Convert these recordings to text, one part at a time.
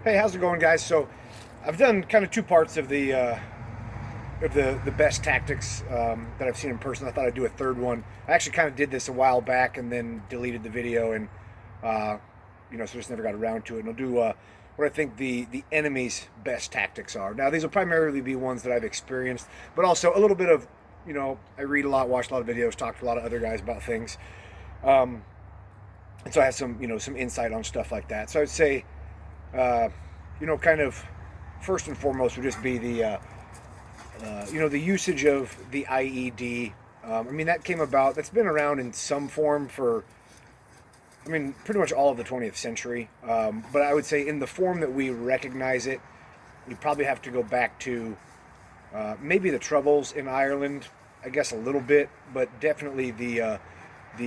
Hey, how's it going, guys? So, I've done kind of two parts of the best tactics that I've seen in person. I thought I'd do a third one. I actually kind of did this a while back and then deleted the video, and uh, so just never got around to it. And I'll do what I think the enemy's best tactics are. Now, these will primarily be ones that I've experienced, but also a little bit of I read a lot, watch a lot of videos, talk to a lot of other guys about things, um, and so I have some insight on stuff like that. So I'd say. Uh, kind of first and foremost would just be the usage of the IED. That came about. That's been around in some form for, pretty much all of the 20th century. But I would say in the form that we recognize it, you probably have to go back to maybe the Troubles in Ireland, I guess a little bit, but definitely the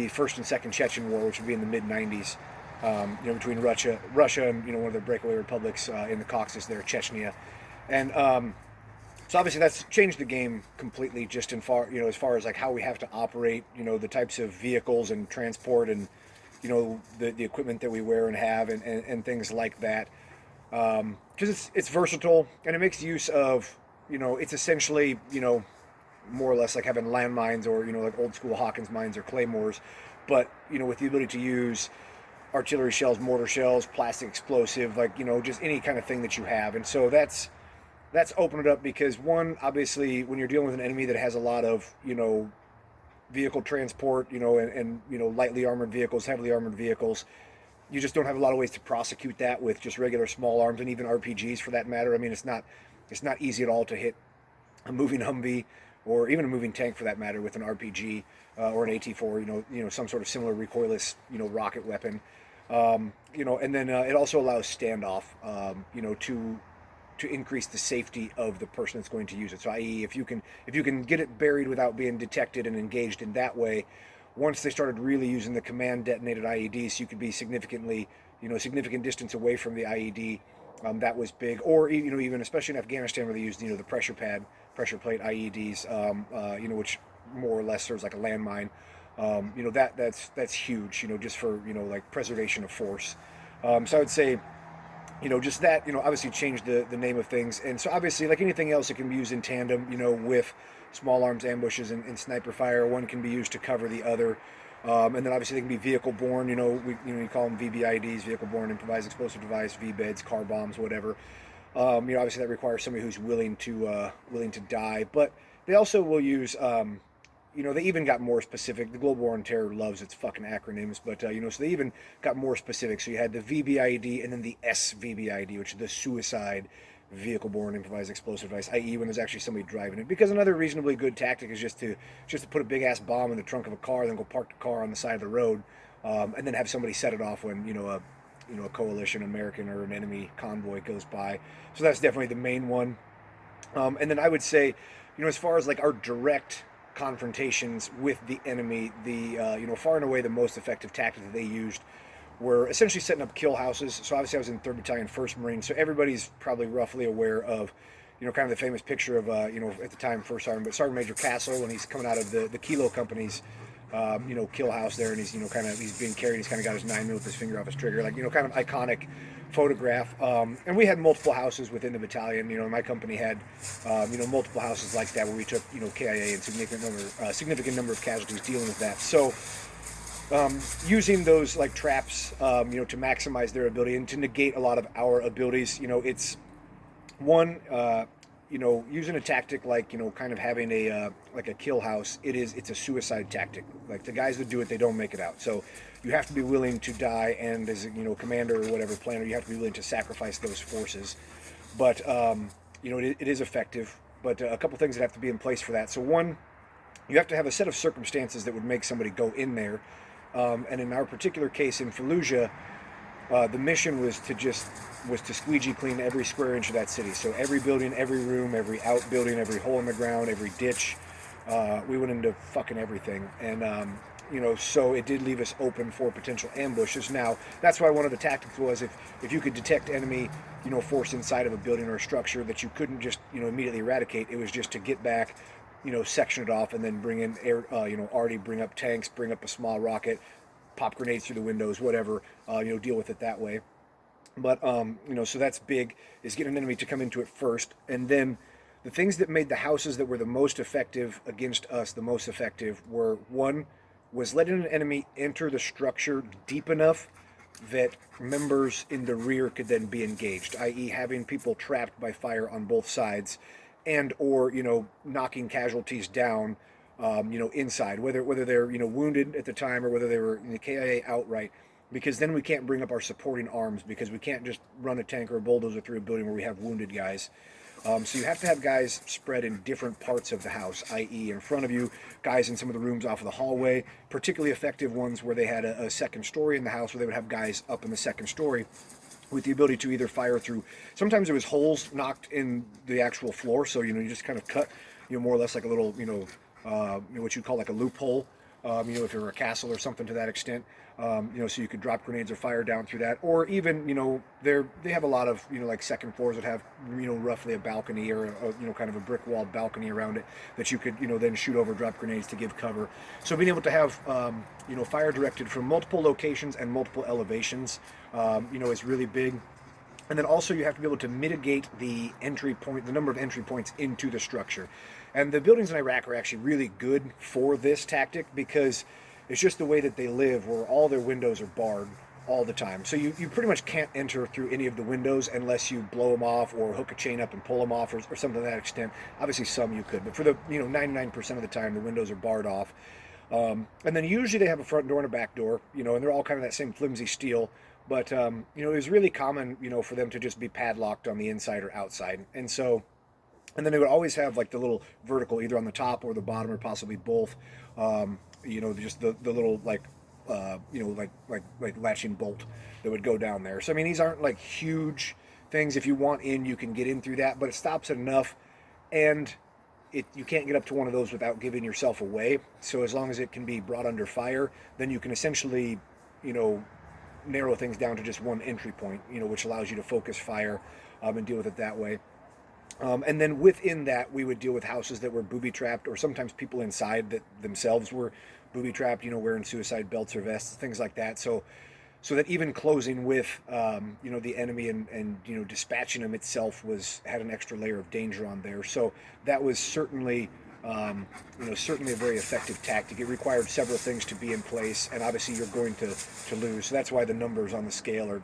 First and Second Chechen War, which would be in the mid '90s. Between Russia and one of the breakaway republics in the Caucasus there, Chechnya, and so obviously that's changed the game completely. Just in far as far as like how we have to operate, the types of vehicles and transport, and the equipment that we wear and have, and things like that. Because it's versatile and it makes use of it's essentially more or less like having landmines or like old school Hawkins mines or claymores, but with the ability to use artillery shells, mortar shells, plastic explosive, like just any kind of thing that you have. And so that's opened it up because one, obviously, when you're dealing with an enemy that has a lot of vehicle transport, and lightly armored vehicles, heavily armored vehicles, you just don't have a lot of ways to prosecute that with just regular small arms and even RPGs for that matter. It's not easy at all to hit a moving Humvee or even a moving tank for that matter with an RPG or an AT4, some sort of similar recoilless, rocket weapon. And then it also allows standoff, to increase the safety of the person that's going to use it. So, i.e., if you can get it buried without being detected and engaged in that way, once they started really using the command detonated IEDs, you could be significant distance away from the IED. That was big, or even especially in Afghanistan where they used the pressure plate IEDs, which more or less serves like a landmine. That's huge. Just for like preservation of force. So I would say just that obviously changed the name of things, and so obviously like anything else, it can be used in tandem. With small arms ambushes and sniper fire. One can be used to cover the other. And then obviously they can be vehicle borne. We call them VBIDs, vehicle borne improvised explosive device, VBEDs, car bombs, whatever. Obviously that requires somebody who's willing to die. But they also will use, they even got more specific. The Global War on Terror loves its fucking acronyms, but so they even got more specific. So you had the VBID and then the SVBID, which is the suicide vehicle-borne improvised explosive device, i.e., when there's actually somebody driving it. Because another reasonably good tactic is just to put a big ass bomb in the trunk of a car, then go park the car on the side of the road, and then have somebody set it off when a coalition, American or an enemy convoy goes by. So that's definitely the main one. And then I would say, as far as like our direct confrontations with the enemy, the far and away the most effective tactic that they used were essentially setting up kill houses. So obviously I was in 3rd Battalion, 1st Marine, so everybody's probably roughly aware of, kind of the famous picture of, at the time, First Sergeant, but Sergeant Major Castle when he's coming out of the Kilo Company's, kill house there, and he's, he's being carried, he's kind of got his 9mm with his finger off his trigger, like, kind of iconic photograph. And we had multiple houses within the battalion. My company had, multiple houses like that where we took, KIA and significant number of casualties dealing with that. So, using those like traps, to maximize their ability and to negate a lot of our abilities. It's one, using a tactic like kind of having a like a kill house. It's a suicide tactic. Like the guys that do it, they don't make it out. So you have to be willing to die, and as commander or whatever planner, you have to be willing to sacrifice those forces. But it is effective. But a couple things that have to be in place for that. So one, you have to have a set of circumstances that would make somebody go in there. And in our particular case in Fallujah, the mission was to squeegee clean every square inch of that city. So every building, every room, every outbuilding, every hole in the ground, every ditch. We went into fucking everything, and so it did leave us open for potential ambushes. Now that's why one of the tactics was if you could detect enemy force inside of a building or a structure that you couldn't just immediately eradicate, it was just to get back, section it off, and then bring in air, already bring up tanks, bring up a small rocket, pop grenades through the windows, whatever, deal with it that way. But so that's big, is getting an enemy to come into it first, and then the things that made the houses that were the most effective against us the most effective were, one was letting an enemy enter the structure deep enough that members in the rear could then be engaged, i.e., having people trapped by fire on both sides, and or knocking casualties down, inside, whether they're wounded at the time or whether they were in the KIA outright, because then we can't bring up our supporting arms because we can't just run a tank or a bulldozer through a building where we have wounded guys. So you have to have guys spread in different parts of the house, i.e. in front of you, guys in some of the rooms off of the hallway, particularly effective ones where they had a second story in the house where they would have guys up in the second story with the ability to either fire through, sometimes there was holes knocked in the actual floor, so you just kind of cut, more or less like a little, what you'd call like a loophole, if it were a castle or something to that extent, so you could drop grenades or fire down through that, or even, they have a lot of, like second floors that have, roughly a balcony or, kind of a brick walled balcony around it that you could, then shoot over, drop grenades to give cover. So being able to have, fire directed from multiple locations and multiple elevations, is really big. And then also you have to be able to mitigate the number of entry points into the structure. And the buildings in Iraq are actually really good for this tactic because it's just the way that they live, where all their windows are barred all the time. So you pretty much can't enter through any of the windows unless you blow them off or hook a chain up and pull them off or something to that extent. Obviously some you could, but for the 99% of the time the windows are barred off. And then usually they have a front door and a back door, and they're all kind of that same flimsy steel. But, it was really common, for them to just be padlocked on the inside or outside. And then they would always have like the little vertical, either on the top or the bottom or possibly both, just the little like latching bolt that would go down there. So, I mean, these aren't like huge things. If you want in, you can get in through that, but it stops it enough. And you can't get up to one of those without giving yourself away. So as long as it can be brought under fire, then you can essentially, narrow things down to just one entry point, which allows you to focus fire and deal with it that way. And then within that, we would deal with houses that were booby-trapped, or sometimes people inside that themselves were booby-trapped, wearing suicide belts or vests, things like that. So that even closing with, the enemy and dispatching them itself had an extra layer of danger on there. So that was certainly certainly a very effective tactic. It required several things to be in place, and obviously you're going to lose. So that's why the numbers on the scale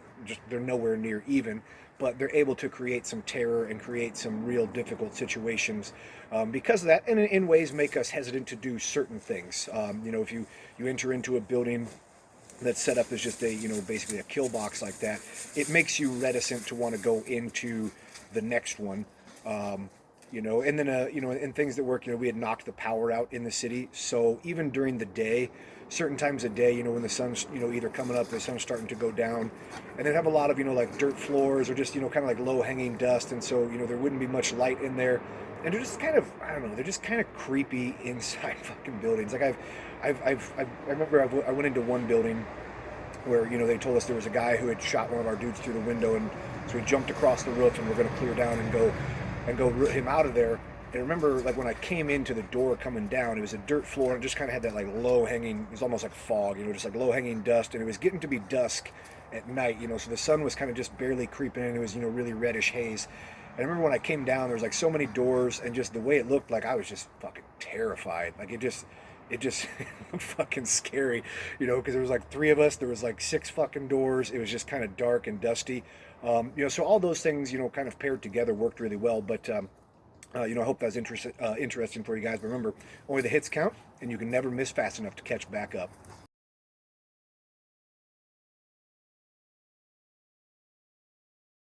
they're nowhere near even, but they're able to create some terror and create some real difficult situations because of that, and in ways make us hesitant to do certain things. If you enter into a building that's set up as just basically a kill box like that, it makes you reticent to want to go into the next one. And then, in things that work, we had knocked the power out in the city. So even during the day, certain times of day, when the sun's, either coming up, the sun's starting to go down, and they'd have a lot of, like dirt floors or just, kind of like low hanging dust. And so, there wouldn't be much light in there. And they're just kind of, I don't know, they're just kind of creepy inside fucking buildings. Like I remember I went into one building where, they told us there was a guy who had shot one of our dudes through the window. And so we jumped across the roof and we're going to clear down and go root him out of there. And I remember, like, when I came into the door coming down, it was a dirt floor and it just kind of had that like low hanging, it was almost like fog, just like low hanging dust, and it was getting to be dusk at night, so the sun was kind of just barely creeping in. It was, really reddish haze. And I remember when I came down, there was like so many doors, and just the way it looked, like I was just fucking terrified. Like it just looked fucking scary, because there was like 3 of us, there was like 6 fucking doors. It was just kind of dark and dusty. So all those things, kind of paired together worked really well. But, I hope that was interesting for you guys. But remember, only the hits count, and you can never miss fast enough to catch back up.